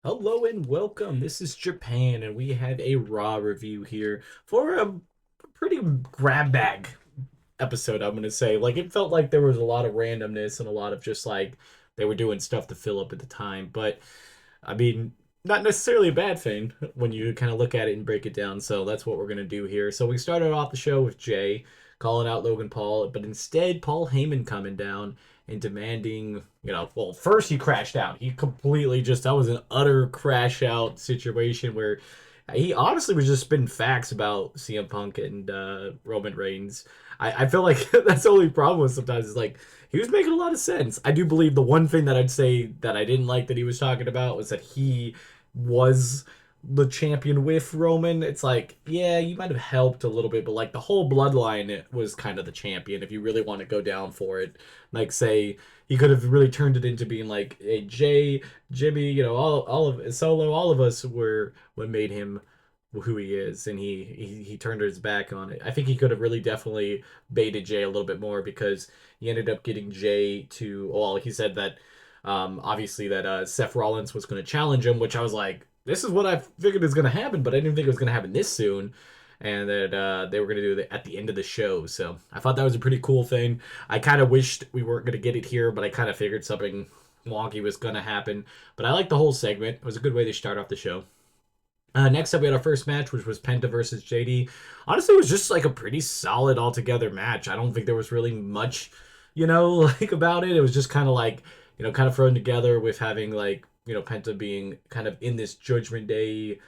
Hello and welcome. This is Japan, and we have a Raw review here for a pretty grab bag episode, I'm gonna say. Like, it felt like there was a lot of randomness and a lot of just like they were doing stuff to fill up at the time. But I mean, not necessarily a bad thing when you kind of look at it and break it down. So that's what we're gonna do here. So we started off the show with Jay calling out Logan Paul, but instead Paul Heyman coming down and demanding, well, first he crashed out. He completely just that was an utter crash out situation where he honestly was just spitting facts about CM Punk and Roman Reigns. I feel like that's the only problem with sometimes is like he was making a lot of sense. I do believe the one thing that I'd say that I didn't like that he was talking about was that he was the champion with Roman. It's like, yeah, you might have helped a little bit, but like the whole bloodline was kind of the champion if you really want to go down for it. Like, say he could have really turned it into being like, hey, Jay, Jimmy, all of Solo, all of us were what made him who he is, and he turned his back on it. I think he could have really definitely baited Jay a little bit more because he ended up getting Jay to. Well, he said that obviously that Seth Rollins was going to challenge him, which I was like, this is what I figured is going to happen, but I didn't think it was going to happen this soon. And that they were going to do it at the end of the show. So I thought that was a pretty cool thing. I kind of wished we weren't going to get it here, but I kind of figured something wonky was going to happen. But I liked the whole segment. It was a good way to start off the show. Next up, we had our first match, which was Penta versus JD. Honestly, it was just like a pretty solid altogether match. I don't think there was really much, like about it. It was just kind of like, kind of thrown together with having like, Penta being kind of in this Judgment Day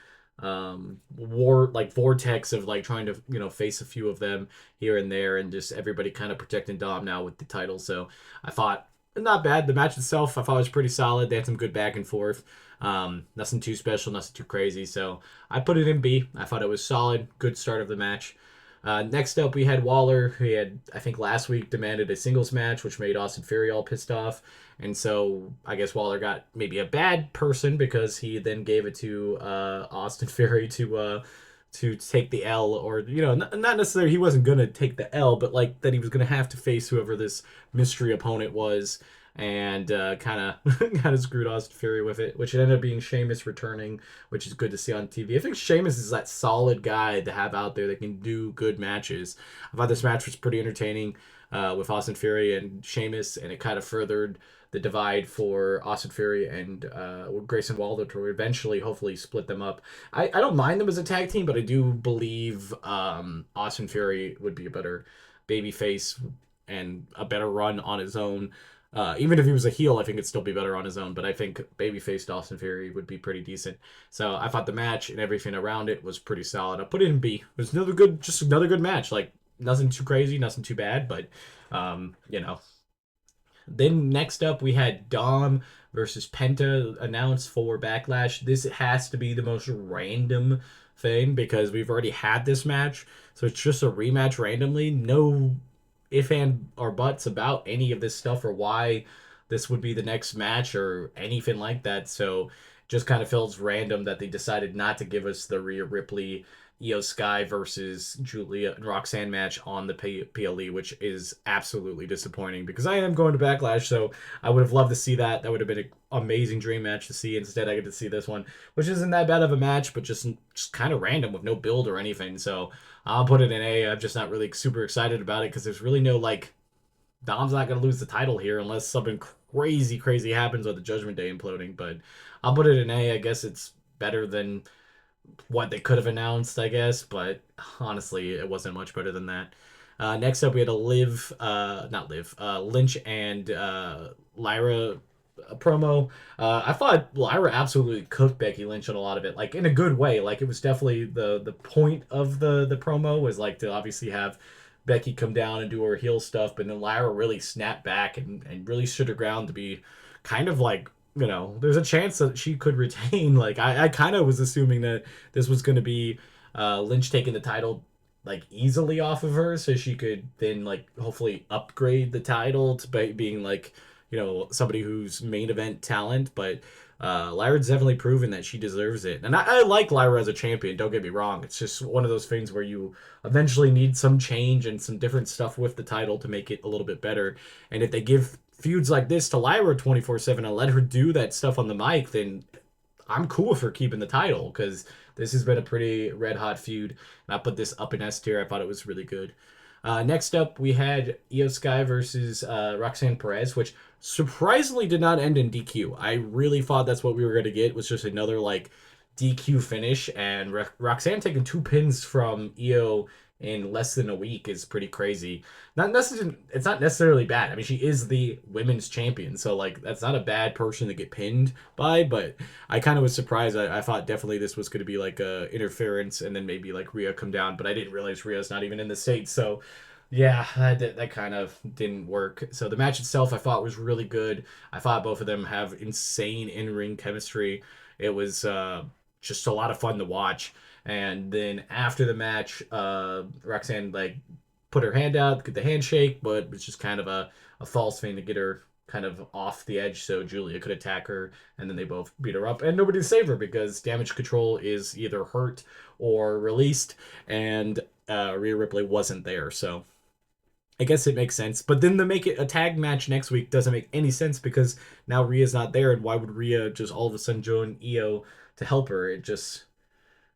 war like vortex of like trying to face a few of them here and there, and just everybody kind of protecting Dom now with the title. So I thought not bad. The match itself I thought was pretty solid. They had some good back and forth. Nothing too special, nothing too crazy. So I put it in B. I thought it was solid. Good start of the match. Next up, we had Waller, who had, I think, last week demanded a singles match, which made Austin Theory all pissed off. And so I guess Waller got maybe a bad person because he then gave it to Austin Theory to take the L, or not necessarily he wasn't gonna take the L, but like that he was gonna have to face whoever this mystery opponent was, and kind of kind of screwed Austin Fury with it, which ended up being Sheamus returning, which is good to see on TV. I think Sheamus is that solid guy to have out there that can do good matches. I thought this match was pretty entertaining with Austin Fury and Sheamus, and it kind of furthered the divide for Austin Fury and Grayson Waller to eventually, hopefully, split them up. I don't mind them as a tag team, but I do believe Austin Fury would be a better babyface and a better run on his own. Even if he was a heel, I think it'd still be better on his own. But I think babyface Austin Fury would be pretty decent. So I thought the match and everything around it was pretty solid. I put it in B. It was just another good match. Like nothing too crazy, nothing too bad, but you know, then next up, we had Dom versus Penta announced for Backlash. This has to be the most random thing because we've already had this match, so it's just a rematch randomly. No if and or buts about any of this stuff or why this would be the next match or anything like that. So just kind of feels random that they decided not to give us the Rhea Ripley Io Sky versus Julia and Roxanne match on the PLE, which is absolutely disappointing because I am going to Backlash, so I would have loved to see that. That would have been an amazing dream match to see. Instead, I get to see this one, which isn't that bad of a match, but just kind of random with no build or anything. So I'll put it in A. I'm just not really super excited about it because there's really no like Dom's not going to lose the title here unless something crazy, crazy happens with the Judgment Day imploding. But I'll put it in A. I guess it's better than what they could have announced, I guess, but honestly, it wasn't much better than that. Next up, we had a not Liv, Lynch and Lyra promo. I thought Lyra absolutely cooked Becky Lynch on a lot of it, like in a good way. Like it was definitely the point of the promo was like to obviously have Becky come down and do her heel stuff, but then Lyra really snapped back and really stood her ground to be kind of like there's a chance that she could retain. Like I kind of was assuming that this was going to be Lynch taking the title like easily off of her, so she could then like hopefully upgrade the title to being like somebody who's main event talent. But Lyra's definitely proven that she deserves it, and I like Lyra as a champion. Don't get me wrong; it's just one of those things where you eventually need some change and some different stuff with the title to make it a little bit better. And if they give feuds like this to Lyra 24/7 and let her do that stuff on the mic, then I'm cool for keeping the title because this has been a pretty red hot feud. And I put this up in S tier. I thought it was really good. Next up, we had Io Sky versus Roxanne Perez, which surprisingly did not end in DQ. I really thought that's what we were going to get, was just another like DQ finish. And Roxanne taking 2 pins from Io in less than a week is pretty crazy. Not necessarily, it's not necessarily bad. I mean, she is the women's champion, so like that's not a bad person to get pinned by. But I kind of was surprised. I thought definitely this was going to be like a interference, and then maybe like Rhea come down. But I didn't realize Rhea's not even in the States, so yeah, that kind of didn't work. So the match itself, I thought was really good. I thought both of them have insane in-ring chemistry. It was just a lot of fun to watch. And then after the match, Roxanne like put her hand out, get the handshake, but it's just kind of a false thing to get her kind of off the edge so Julia could attack her, and then they both beat her up, and nobody saved her because Damage Control is either hurt or released, and Rhea Ripley wasn't there, so I guess it makes sense. But then to make it a tag match next week doesn't make any sense because now Rhea's not there, and why would Rhea just all of a sudden join Io to help her? It just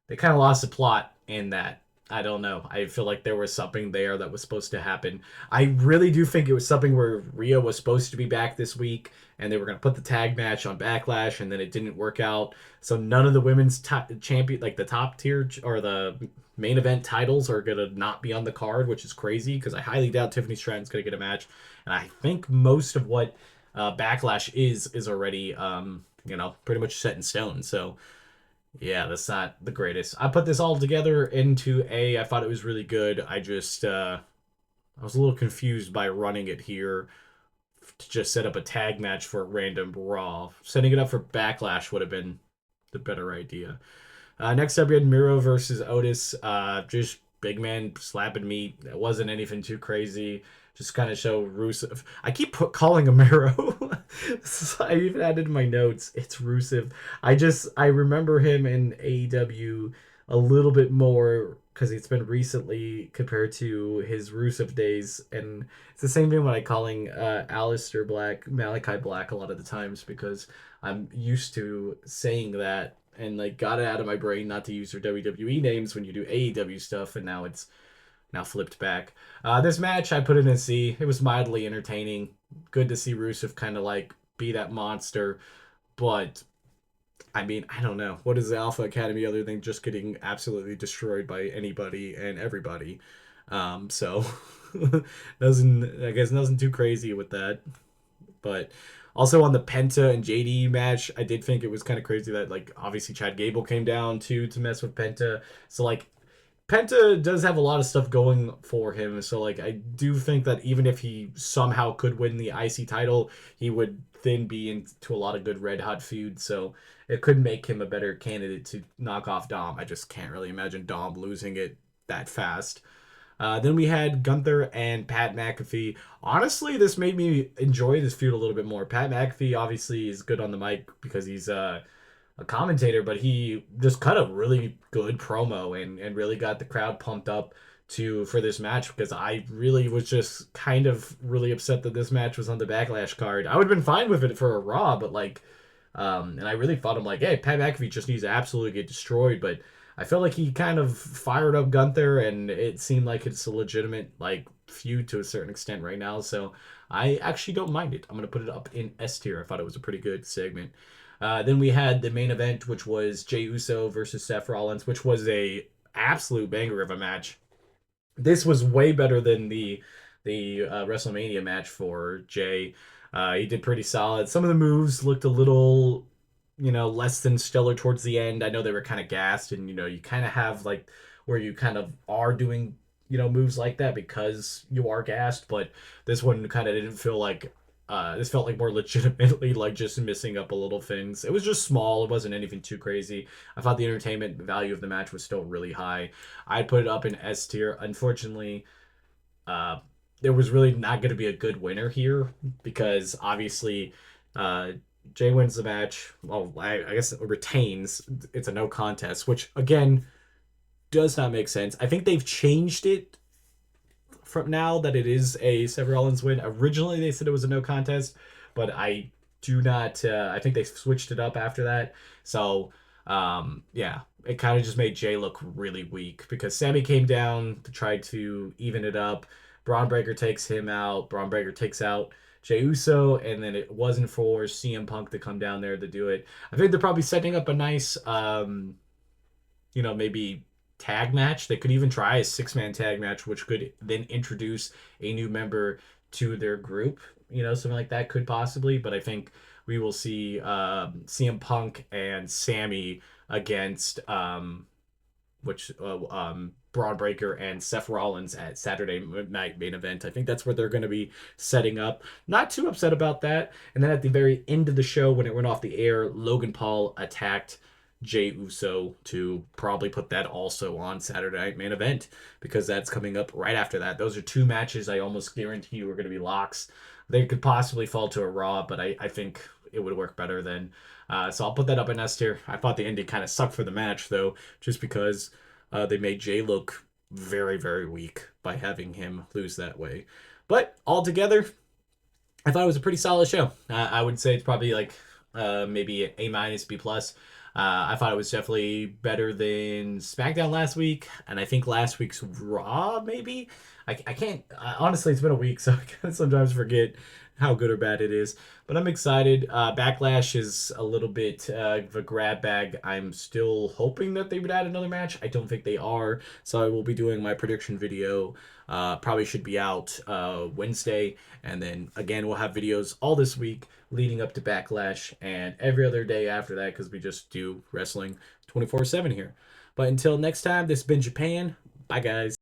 they kind of lost the plot in that. I don't know. I feel like there was something there that was supposed to happen. I really do think it was something where Rhea was supposed to be back this week, and they were going to put the tag match on Backlash, and then it didn't work out. So none of the women's champion, like the top tier or the main event titles, are going to not be on the card, which is crazy because I highly doubt Tiffany Stratton's going to get a match. And I think most of what Backlash is already, pretty much set in stone. So yeah, that's not the greatest. I put this all together into A. I thought it was really good. I was a little confused by running it here to just set up a tag match for a random Raw. Setting it up for Backlash would have been the better idea. Next up, we had Miro versus Otis. Just big man slapping meat. It wasn't anything too crazy. Just kind of show Rusev. I keep calling him Miro. I even added in my notes. It's Rusev. I remember him in AEW a little bit more because it's been recently compared to his Rusev days, and it's the same thing when I calling Alistair Black Malachi Black a lot of the times because I'm used to saying that and like got it out of my brain not to use their WWE names when you do AEW stuff, and now it's now flipped back. This match I put in a C. It was mildly entertaining. Good to see Rusev kind of like be that monster, but I mean, I don't know. What is the Alpha Academy other than just getting absolutely destroyed by anybody and everybody? So doesn't I guess nothing too crazy with that. But also on the Penta and JD match, I did think it was kind of crazy that like obviously Chad Gable came down too to mess with Penta. So like Penta does have a lot of stuff going for him, so like I do think that even if he somehow could win the IC title, he would then be into a lot of good red hot feuds. So it could make him a better candidate to knock off Dom. I just can't really imagine Dom losing it that fast. Then we had Gunther and Pat McAfee. Honestly, this made me enjoy this feud a little bit more. Pat McAfee obviously is good on the mic because he's a commentator, but he just cut a really good promo and really got the crowd pumped up to for this match because I really was just kind of really upset that this match was on the Backlash card. I would have been fine with it for a Raw, but like, and I really thought I'm like, hey, Pat McAfee just needs to absolutely get destroyed, but I felt like he kind of fired up Gunther, and it seemed like it's a legitimate like feud to a certain extent right now. So I actually don't mind it. I'm gonna put it up in S tier. I thought it was a pretty good segment. Then we had the main event, which was Jey Uso versus Seth Rollins, which was a absolute banger of a match. This was way better than the WrestleMania match for Jey. He did pretty solid. Some of the moves looked a little, less than stellar towards the end. I know they were kind of gassed, and you kind of have like where you kind of are doing moves like that because you are gassed, but this one kind of didn't feel like this felt like more legitimately like just missing up a little things. It was just small. It wasn't anything too crazy. I thought the entertainment value of the match was still really high. I'd put it up in S tier. Unfortunately, uh, there was really not going to be a good winner here because obviously uh, Jay wins the match. Well, I guess it retains. It's a no contest, which again does not make sense. I think they've changed it from now that it is a Seth Rollins win. Originally, they said it was a no contest, but I do not. I think they switched it up after that. So yeah, it kind of just made Jay look really weak because Sammy came down to try to even it up. Braun Breaker takes him out. Braun Breaker takes out Jey Uso, and then it wasn't for CM Punk to come down there to do it. I think they're probably setting up a nice, maybe tag match. They could even try a 6-man tag match, which could then introduce a new member to their group. Something like that could possibly. But I think we will see CM Punk and Sammy against Braun Breaker and Seth Rollins at Saturday Night Main Event. I think that's where they're going to be setting up. Not too upset about that. And then at the very end of the show, when it went off the air, Logan Paul attacked Jey Uso to probably put that also on Saturday Night Main Event because that's coming up right after that. Those are two matches I almost guarantee you are going to be locks. They could possibly fall to a Raw, but I think it would work better then. So I'll put that up in S tier. I thought the ending kind of sucked for the match, though, just because they made Jay look very, very weak by having him lose that way. But altogether, I thought it was a pretty solid show. I would say it's probably like maybe A minus, B plus. I thought it was definitely better than SmackDown last week, and I think last week's Raw maybe. I can't honestly. It's been a week, so I can sometimes forget how good or bad it is. But I'm excited. Backlash is a little bit of a grab bag. I'm still hoping that they would add another match. I don't think they are, so I will be doing my prediction video. Probably should be out Wednesday, and then again we'll have videos all this week leading up to Backlash and every other day after that because we just do wrestling 24/7 here. But until next time, this has been Japan. Bye, guys.